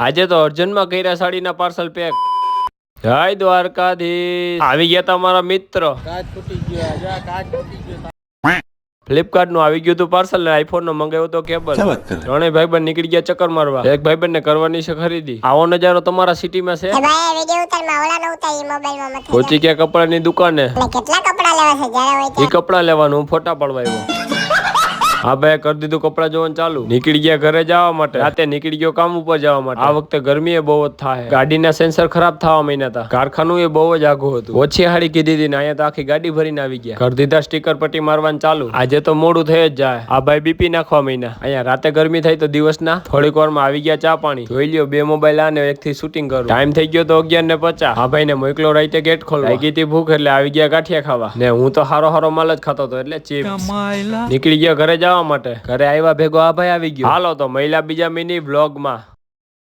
આજે તો અર્જન્ટમાં કર્યા સાડીના પાર્સલ પેક. જય દ્વારકાધીશ. આવી ગયા તમારા મિત્ર. ફ્લિપકાર્ટ નું આવી ગયું હતું પાર્સલ ને આઈફોન નો મંગાવ્યો તો કેબલ. ત્રણેય ભાઈબંધ નીકળી ગયા ચક્કર મારવા. એક ભાઈબંધ ને કરવાની છે ખરીદી. આવો નજારો તમારા સિટીમાં છે? પહોંચી ગયા કપડાની દુકાને. એ કપડા લેવાનું, હું ફોટા પડવા આવ્યો. હા ભાઈ, કરી દીધું કપડા જોવાનું ચાલુ. નીકળી ગયા ઘરે જવા માટે. રાતે નીકળી ગયો કામ ઉપર જવા માટે. આ વખતે ગરમી એ બહુ જ થાય. ગાડીના સેન્સર ખરાબ થવા માંડ્યા હતા. કારખાનું એ બહુ જ આઘું હતું. ઓછી હાડી કીધી હતી ને અહીંયા તો આખી ગાડી ભરીને આવી ગયા. કરી દીધા સ્ટીકર પટ્ટી મારવાનું ચાલુ. આજે તો મોડું થઈ જ જાય. આ ભાઈ બીપી નાખવા માંડ્યા. અહીંયા રાતે ગરમી થઈ તો દિવસના થોડીક વારમાં આવી ગયા ચા પાણી. જોઈ લ્યો, 2 મોબાઈલ આને એક થી શૂટિંગ કરું. ટાઈમ થઈ ગયો તો 11:50. આ ભાઈ ને મોકલો રાતે ગેટ ખોલવા. લાગી હતી ભૂખ એટલે આવી ગયા ગાંઠિયા ખાવા. ને હું તો હારો માલ જ ખાતો હતો એટલે ચિપ્સ. નીકળી ગયા ઘરે જવા માટે. ઘરે આવ્યા ભેગો આ ભાઈ આવી ગયો. હાલો તો મહિલા બીજા મિની બ્લોગ માં.